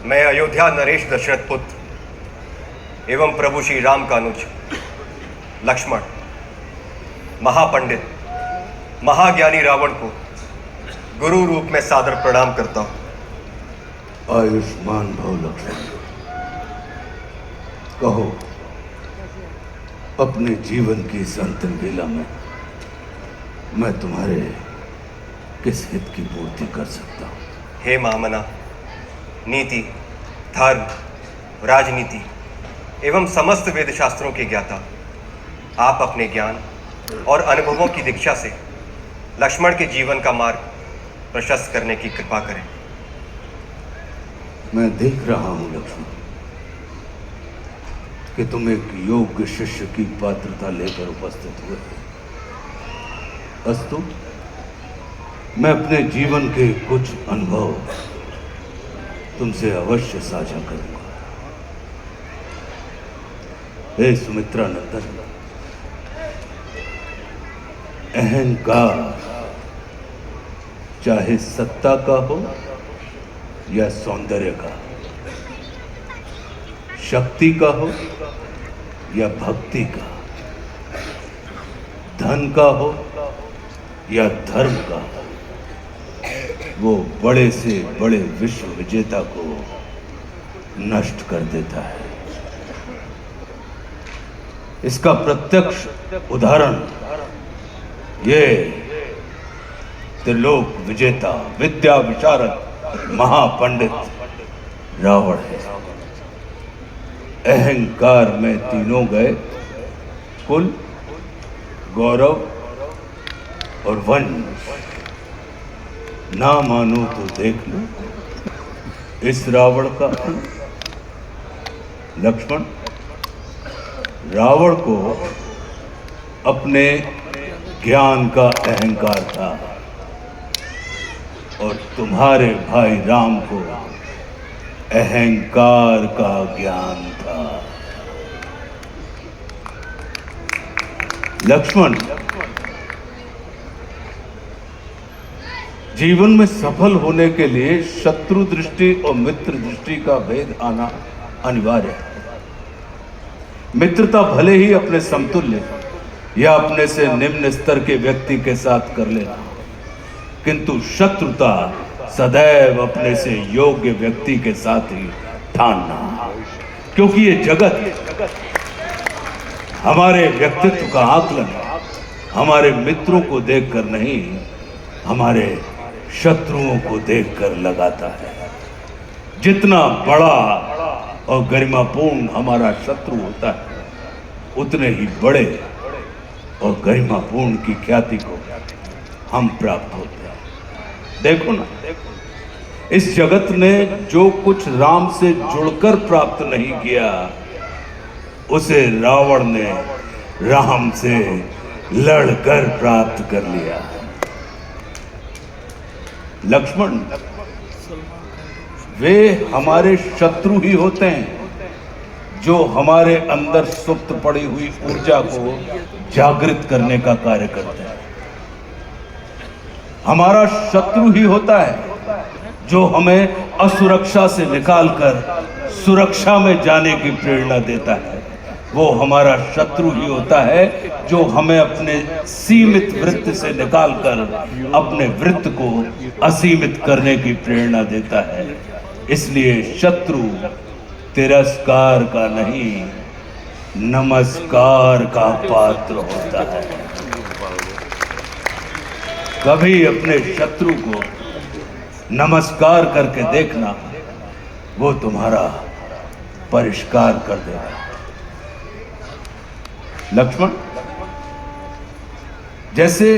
मैं अयोध्या नरेश दशरथ पुत्र एवं प्रभु श्री राम का अनुज लक्ष्मण महापंडित महाज्ञानी रावण को गुरु रूप में सादर प्रणाम करता हूं। आयुष्मान भव लक्ष्मण। कहो, अपने जीवन की इस अंतिम बेला में मैं तुम्हारे किस हित की पूर्ति कर सकता हूं? हे महामना, नीति, धर्म, राजनीति एवं समस्त वेद शास्त्रों के ज्ञाता, आप अपने ज्ञान और अनुभवों की दीक्षा से लक्ष्मण के जीवन का मार्ग प्रशस्त करने की कृपा करें। मैं देख रहा हूं लक्ष्मण कि तुम एक योग्य शिष्य की पात्रता लेकर उपस्थित हुए। अस्तु, मैं अपने जीवन के कुछ अनुभव तुमसे अवश्य साझा करूंगा। हे सुमित्रा नंदन, अहंकार चाहे सत्ता का हो या सौंदर्य का, शक्ति का हो या भक्ति का, धन का हो या धर्म का, वो बड़े से बड़े विश्व विजेता को नष्ट कर देता है। इसका प्रत्यक्ष उदाहरण ये त्रिलोक विजेता, विद्या विशारद, महापंडित रावण है। अहंकार में तीनों गए, कुल, गौरव और वंश। ना मानो तो देख लो इस रावण का अंत। लक्ष्मण, रावण को अपने ज्ञान का अहंकार था और तुम्हारे भाई राम को अहंकार का ज्ञान था। लक्ष्मण, जीवन में सफल होने के लिए शत्रु दृष्टि और मित्र दृष्टि का भेद आना अनिवार्य है। मित्रता भले ही अपने समतुल्य या अपने से निम्न स्तर के व्यक्ति के साथ कर लेना, किंतु शत्रुता सदैव अपने से योग्य व्यक्ति के साथ ही ठानना, क्योंकि ये जगत हमारे व्यक्तित्व का आकलन हमारे मित्रों को देखकर नहीं, हमारे शत्रुओं को देखकर लगाता है। जितना बड़ा और गरिमापूर्ण हमारा शत्रु होता है, उतने ही बड़े और गरिमापूर्ण की ख्याति को हम प्राप्त होते हैं। देखो ना, इस जगत ने जो कुछ राम से जुड़कर प्राप्त नहीं किया, उसे रावण ने राम से लड़कर प्राप्त कर लिया। लक्ष्मण, वे हमारे शत्रु ही होते हैं जो हमारे अंदर सुप्त पड़ी हुई ऊर्जा को जागृत करने का कार्य करते हैं। हमारा शत्रु ही होता है जो हमें असुरक्षा से निकालकर सुरक्षा में जाने की प्रेरणा देता है। वो हमारा शत्रु ही होता है जो हमें अपने सीमित वृत्त से निकालकर अपने वृत्त को असीमित करने की प्रेरणा देता है। इसलिए शत्रु तिरस्कार का नहीं, नमस्कार का पात्र होता है। कभी अपने शत्रु को नमस्कार करके देखना, वो तुम्हारा परिष्कार कर देगा। लक्ष्मण, जैसे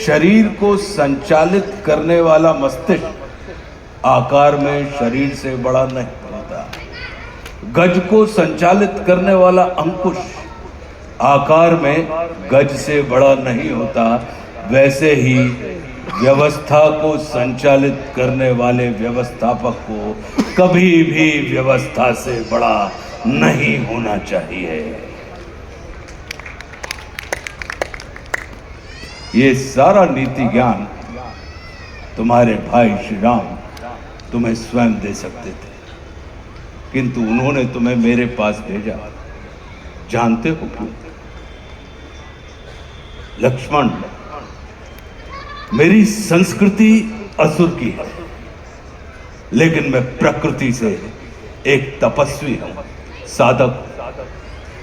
शरीर को संचालित करने वाला मस्तिष्क आकार में शरीर से बड़ा नहीं होता, गज को संचालित करने वाला अंकुश आकार में गज से बड़ा नहीं होता, वैसे ही व्यवस्था को संचालित करने वाले व्यवस्थापक को कभी भी व्यवस्था से बड़ा नहीं होना चाहिए। ये सारा नीति ज्ञान तुम्हारे भाई श्री राम तुम्हें स्वयं दे सकते थे, किंतु उन्होंने तुम्हें मेरे पास भेजा। जानते हो क्यों? लक्ष्मण, मेरी संस्कृति असुर की है, लेकिन मैं प्रकृति से एक तपस्वी हूं, साधक।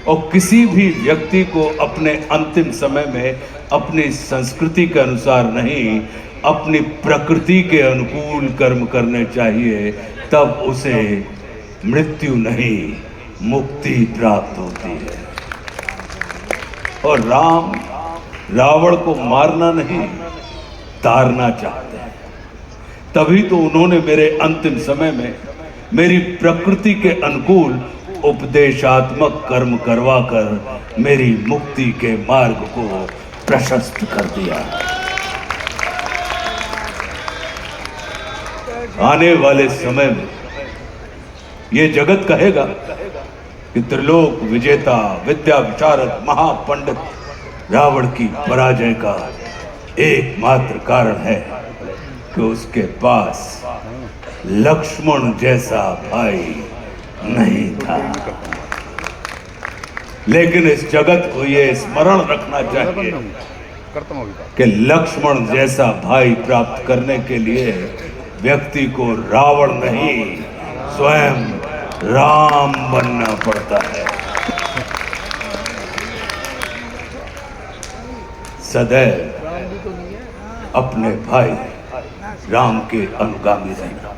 और किसी भी व्यक्ति को अपने अंतिम समय में अपनी संस्कृति के अनुसार नहीं, अपनी प्रकृति के अनुकूल कर्म करने चाहिए, तब उसे मृत्यु नहीं, मुक्ति प्राप्त होती है। और राम रावण को मारना नहीं, तारना चाहते हैं। तभी तो उन्होंने मेरे अंतिम समय में मेरी प्रकृति के अनुकूल उपदेशात्मक कर्म करवाकर मेरी मुक्ति के मार्ग को प्रशस्त कर दिया। आने वाले समय में ये जगत कहेगा कि त्रिलोक विजेता, विद्या विशारद, महापंडित रावण की पराजय का एकमात्र कारण है कि उसके पास लक्ष्मण जैसा भाई नहीं था। लेकिन इस जगत को यह स्मरण रखना चाहिए कि लक्ष्मण जैसा भाई प्राप्त करने के लिए व्यक्ति को रावण नहीं, स्वयं राम बनना पड़ता है। सदैव अपने भाई राम के अनुगामी रहना।